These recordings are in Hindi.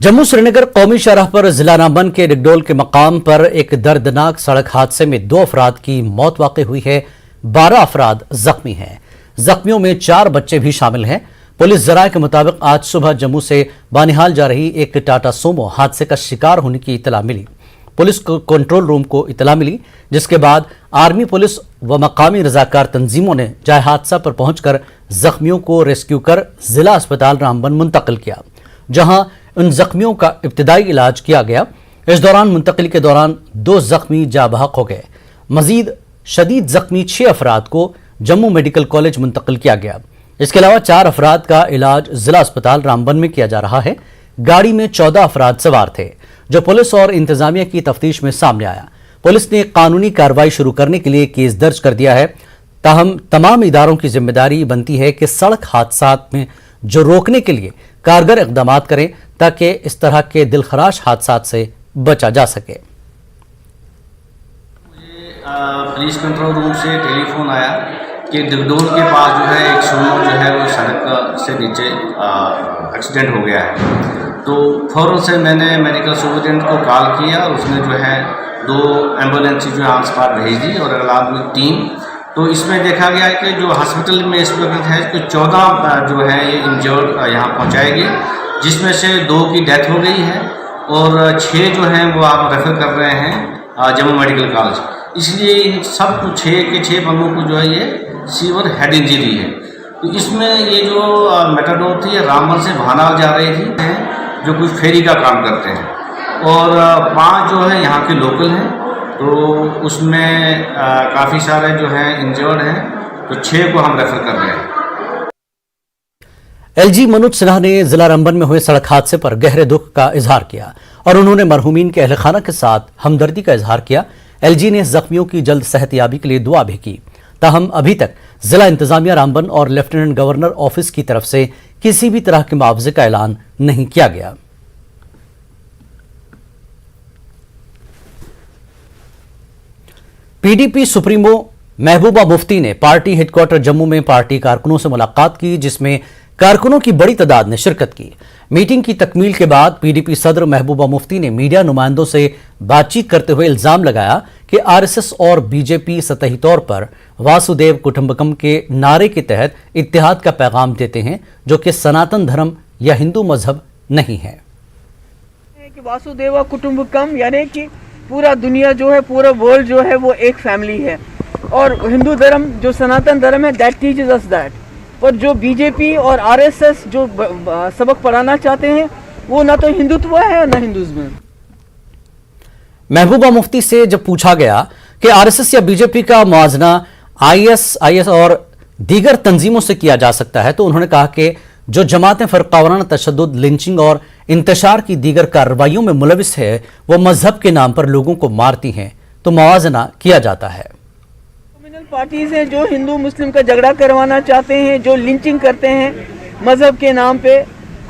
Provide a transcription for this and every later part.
जम्मू श्रीनगर कौमी शाहराह पर जिला रामबन के डिगडोल के मकाम पर एक दर्दनाक सड़क हादसे में 2 अफराद की मौत वाक़ई हुई है। 12 अफराद जख्मी हैं। जख्मियों में 4 बच्चे भी शामिल हैं। पुलिस जराये के मुताबिक आज सुबह जम्मू से बानिहाल जा रही एक टाटा सोमो हादसे का शिकार होने की इतला मिली। पुलिस को कंट्रोल रूम को इतला मिली, जिसके बाद आर्मी, पुलिस व मकामी रजाकार तंजीमों ने जाए हादसा पर पहुंचकर जख्मियों को रेस्क्यू कर जिला अस्पताल रामबन मुंतकिल किया, जहां उन जख्मियों का इब्तिदाई इलाज किया गया। इस दौरान मुंतकिली के दौरान 2 जख्मी जाँ बहक हो गए। मजीद शदीद जख्मी 6 अफराद को जम्मू मेडिकल कॉलेज मुंतकिल किया गया। इसके अलावा 4 अफराद का इलाज जिला अस्पताल रामबन में किया जा रहा है। गाड़ी में 14 अफराद सवार थे, जो पुलिस और इंतजामिया की तफ्तीश में सामने आया। पुलिस ने कानूनी कार्रवाई शुरू करने के लिए केस दर्ज कर दिया है। ताहम तमाम इदारों की जिम्मेदारी बनती है कि सड़क हादसात में जो रोकने के लिए कारगर इकदाम करें, ताकि इस तरह के दिलखराश हादसात से बचा जा सके। मुझे पुलिस कंट्रोल रूम से टेलीफोन आया कि डिगडोल के पास जो है एक सोमो जो है वो सड़क से नीचे एक्सीडेंट हो गया है। तो फौरन से मैंने मेडिकल सुपरिटेंडेंट को कॉल किया और उसने जो है 2 एम्बुलेंस जो है ऑन स्पॉट भेज दी और अलग में टीम। तो इसमें देखा गया है कि जो हॉस्पिटल में इस वक्त है कि 14 जो है ये इंजर्ड यहाँ पहुँचाए गए, जिसमें से 2 की डेथ हो गई है और 6 जो हैं वो आप रेफ़र कर रहे हैं जम्मू मेडिकल कॉलेज। इसलिए इन सब 6 के 6 बंदों को जो है ये सीवियर हेड इंजरी है। तो इसमें ये जो मेटाडोर थी ये रामबन से भानाल जा रही थी, जो कुछ फेरी का काम करते हैं, और 5 जो है यहाँ के लोकल हैं। तो उसमें काफ़ी सारे जो हैं इंजर्ड हैं, तो 6 को हम रेफ़र कर रहे हैं। एलजी मनोज सिन्हा ने जिला रामबन में हुए सड़क हादसे पर गहरे दुख का इजहार किया और उन्होंने मरहूमीन के अहल खाना के साथ हमदर्दी का इजहार किया। एलजी ने जख्मियों की जल्द सेहतयाबी के लिए दुआ भी की। ताहम अभी तक जिला इंतजामिया रामबन और लेफ्टिनेंट गवर्नर ऑफिस की तरफ से किसी भी तरह के मुआवजे का ऐलान नहीं किया गया। पीडीपी सुप्रीमो महबूबा मुफ्ती ने पार्टी हेडक्वार्टर जम्मू में पार्टी कारकुनों से मुलाकात की, जिसमें कारकुनों की बड़ी तादाद ने शिरकत की। मीटिंग की तकमील के बाद पीडीपी सदर महबूबा मुफ्ती ने मीडिया नुमाइंदों से बातचीत करते हुए इल्जाम लगाया कि आरएसएस और बीजेपी सतही तौर पर वासुदेव कुटुंबकम के नारे के तहत इत्तेहाद का पैगाम देते हैं, जो कि सनातन धर्म या हिंदू मजहब नहीं है। वासुदेव कुटुंबकम यानी कि पूरा दुनिया जो है, पूरा वर्ल्ड जो है वो एक फैमिली है, और हिंदू धर्म जो सनातन धर्म है दैट टीचेस अस दैट। पर जो बीजेपी और आरएसएस जो सबक पढ़ाना चाहते हैं वो ना तो हिंदुत्व है ना हिंदुज्म। महबूबा मुफ्ती से जब पूछा गया कि आरएसएस या बीजेपी का मुआवजा आईएस और दीगर तंजीमों से किया जा सकता है, तो उन्होंने कहा कि जो जमातें फरकावाराना तशद्दुद, लिंचिंग और इंतशार की दीगर कार्रवाइयों में मुलविस है, वो मजहब के नाम पर लोगों को मारती हैं, तो मुआवजा किया जाता है। कम्युनल पार्टीज हैं जो हिंदू मुस्लिम का झगड़ा करवाना चाहते हैं, जो लिंचिंग करते हैं मजहब के नाम पे,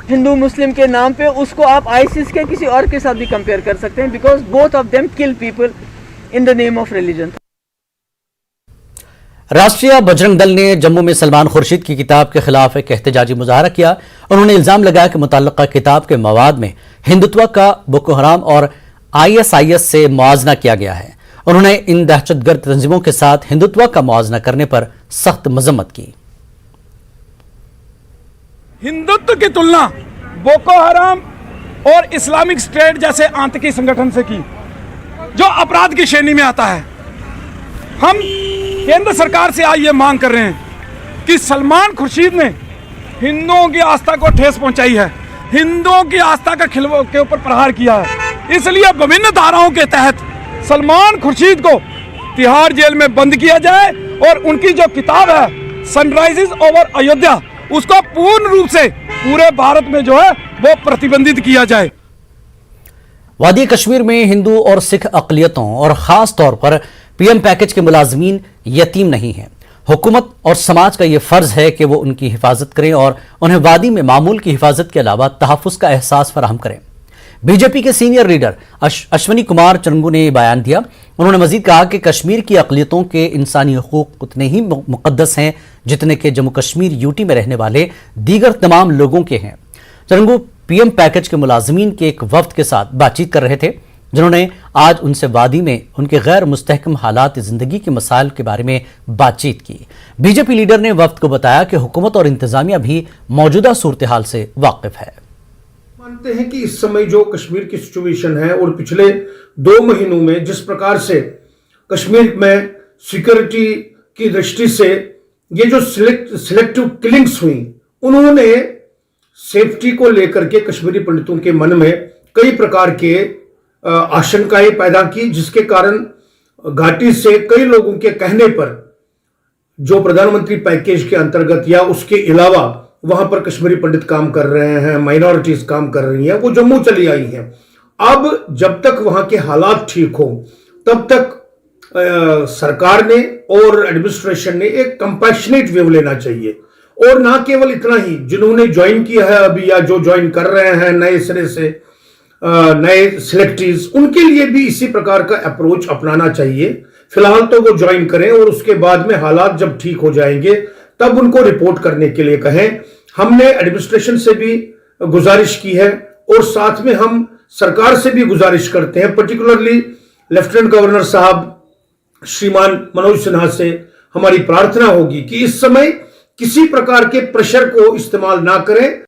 हिंदू मुस्लिम के नाम पे, उसको आप आईसिस के किसी और के साथ भी कंपेयर कर सकते हैं, because both of them kill people in the name of religion. राष्ट्रीय बजरंग दल ने जम्मू में सलमान खुर्शीद की किताब के खिलाफ एक एहतजाजी मुजाहरा किया। उन्होंने इल्जाम लगाया कि मुतल्लका किताब के मवाद में हिंदुत्व का बोको हराम और आईएसआईएस से मुआवजा किया गया है। उन्होंने इन दहशतगर्द तंजीमों के साथ हिंदुत्व का मुआवजा करने पर सख्त मजम्मत की। हिंदुत्व की तुलना बोको हराम और इस्लामिक स्टेट जैसे आतंकी संगठन से की, जो अपराध की श्रेणी में आता है। हम केंद्र सरकार से आज ये मांग कर रहे हैं कि सलमान खुर्शीद ने हिंदुओं की आस्था को ठेस पहुंचाई है, हिंदुओं की आस्था के ऊपर प्रहार किया है। इसलिए विभिन्न धाराओं के तहत सलमान खुर्शीद को तिहाड़ जेल में बंद किया जाए और उनकी जो किताब है सनराइजेस ओवर अयोध्या, उसको पूर्ण रूप से पूरे भारत में जो है वो प्रतिबंधित किया जाए। वादी कश्मीर में हिंदू और सिख अक़लियतों और खास तौर पर पीएम पैकेज के मुलाजमीन यतीम नहीं हैं। हुकूमत और समाज का यह फर्ज है कि वो उनकी हिफाजत करें और उन्हें वादी में मामूल की हिफाजत के अलावा तहफ़्फ़ुज़ का एहसास फराहम करें। बीजेपी के सीनियर लीडर अश्वनी कुमार चरंगू ने बयान दिया। उन्होंने मजीद कहा कि कश्मीर की अक़लियतों के इंसानी हकूक़ उतने ही मुक़द्दस हैं जितने के जम्मू कश्मीर यूटी में रहने वाले दीगर तमाम लोगों के हैं। चरंगू पीएम पैकेज के मुलाजमीन के एक वफ्द के साथ बातचीत कर रहे थे, जिन्होंने आज उनसे वादी में उनके गैर मुस्तहकम हालात जिंदगी के मसाइल के बारे में बातचीत की। बीजेपी लीडर ने वफ्द को बताया कि हुकूमत और इंतजामिया भी मौजूदा सूरत हाल से वाकिफ है। मानते हैं कि इस समय जो कश्मीर की सिचुएशन है और पिछले 2 महीनों में जिस प्रकार से कश्मीर में सिक्योरिटी की दृष्टि से ये जो सिलेक्टिव किलिंग्स हुई, उन्होंने सेफ्टी को लेकर के कश्मीरी पंडितों के मन में कई प्रकार के आशंकाएं पैदा की, जिसके कारण घाटी से कई लोगों के कहने पर जो प्रधानमंत्री पैकेज के अंतर्गत या उसके अलावा वहां पर कश्मीरी पंडित काम कर रहे हैं, माइनॉरिटीज काम कर रही हैं, वो जम्मू चली आई हैं। अब जब तक वहां के हालात ठीक हो तब तक सरकार ने और एडमिनिस्ट्रेशन ने एक कंपैशनेट व्यू लेना चाहिए, और ना केवल इतना ही, जिन्होंने ज्वाइन किया है अभी या जो ज्वाइन कर रहे हैं नए सिरे से नए सिलेक्टीज, उनके लिए भी इसी प्रकार का अप्रोच अपनाना चाहिए। फिलहाल तो वो ज्वाइन करें और उसके बाद में हालात जब ठीक हो जाएंगे तब उनको रिपोर्ट करने के लिए कहें। हमने एडमिनिस्ट्रेशन से भी गुजारिश की है और साथ में हम सरकार से भी गुजारिश करते हैं, पर्टिकुलरली लेफ्टिनेंट गवर्नर साहब श्रीमान मनोज सिन्हा से हमारी प्रार्थना होगी कि इस समय किसी प्रकार के प्रेशर को इस्तेमाल ना करें।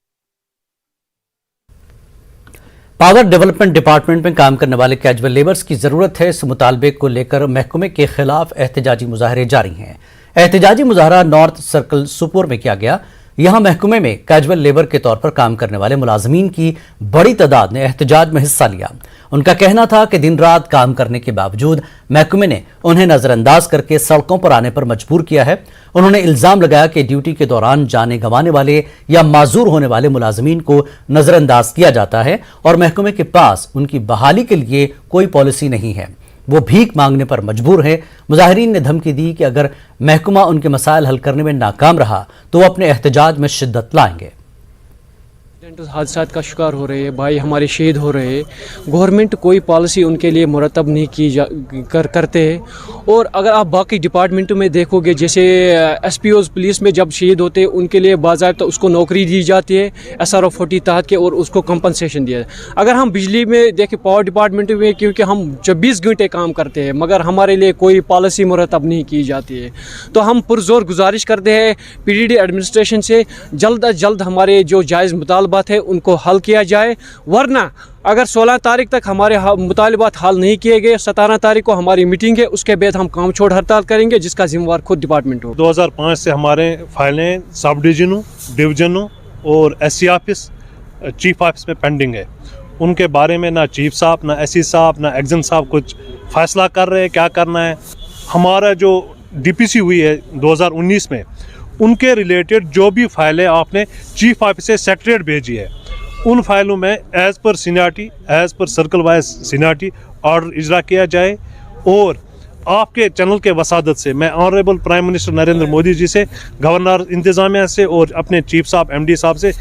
पावर डेवलपमेंट डिपार्टमेंट में काम करने वाले कैजुअल लेबर्स की जरूरत है, इस मुतालबे को लेकर महकमे के खिलाफ एहतजाजी मुजाहरे जारी हैं। एहतजाजी मुजाहरा नॉर्थ सर्कल सुपोर में किया गया। यहां महकमे में कैजुअल लेबर के तौर पर काम करने वाले मुलाजमीन की बड़ी तादाद ने एहतजाज में हिस्सा लिया। उनका कहना था कि दिन रात काम करने के बावजूद महकमे ने उन्हें नजरअंदाज करके सड़कों पर आने पर मजबूर किया है। उन्होंने इल्जाम लगाया कि ड्यूटी के दौरान जाने गंवाने वाले या माजूर होने वाले मुलाजमीन को नजरअंदाज किया जाता है और महकमे के पास उनकी बहाली के लिए कोई पॉलिसी नहीं है। वो भीख मांगने पर मजबूर है। मुजाहिरीन ने धमकी दी कि अगर महकमा उनके मसाइल हल करने में नाकाम रहा तो वो अपने एहतजाज में शिद्दत लाएंगे। हादसात का शिकार हो रहे हैं, भाई हमारे शहीद हो रहे हैं। गवर्नमेंट कोई पॉलिसी उनके लिए मुरतब नहीं की करते हैं। और अगर आप बाकी डिपार्टमेंटों में देखोगे, जैसे एसपीओज पुलिस में जब शहीद होते हैं उनके लिए बाज़ाब्ता उसको नौकरी दी जाती है SRO 40 तहत के, और उसको कंपनसेशन दिया जाए। अगर हम बिजली में देखें, पावर डिपार्टमेंट में, क्योंकि हम 24 घंटे काम करते हैं मगर हमारे लिए कोई पॉलिसी मुरतब नहीं की जाती है, तो हम पुरजोर गुजारिश करते हैं PDD एडमिनिस्ट्रेशन से जल्द अज जल्द हमारे जो जायज़ मुतालबात है उनको हल किया जाए। वरना अगर 16 तारीख तक हमारे मुतालबात हल नहीं किए गए, 17 तारीख को हमारी मीटिंग है, उसके बाद हम काम छोड़ हड़ताल करेंगे, जिसका जिम्मेवार खुद डिपार्टमेंट हो। 2005 से हमारे फाइलें सब डिवीजनों, डिवीजनों और SC ऑफिस, चीफ ऑफिस में पेंडिंग है। उनके बारे में ना चीफ साहब, ना SC साहब, ना एक्जन साहब कुछ फैसला कर रहे हैं क्या करना है। हमारा जो DPC हुई है 2019 में, उनके रिलेटेड जो भी फाइलें आपने चीफ ऑफिस से सेक्रेटरीट भेजी है, उन फाइलों में as per seniority, as per circle wise seniority order इजरा किया जाए। और आपके चैनल के वसादत से मैं honourable prime minister Narendra Modi ji से, गवर्नर इंतज़ामिया से और अपने चीफ साहब MD साहब से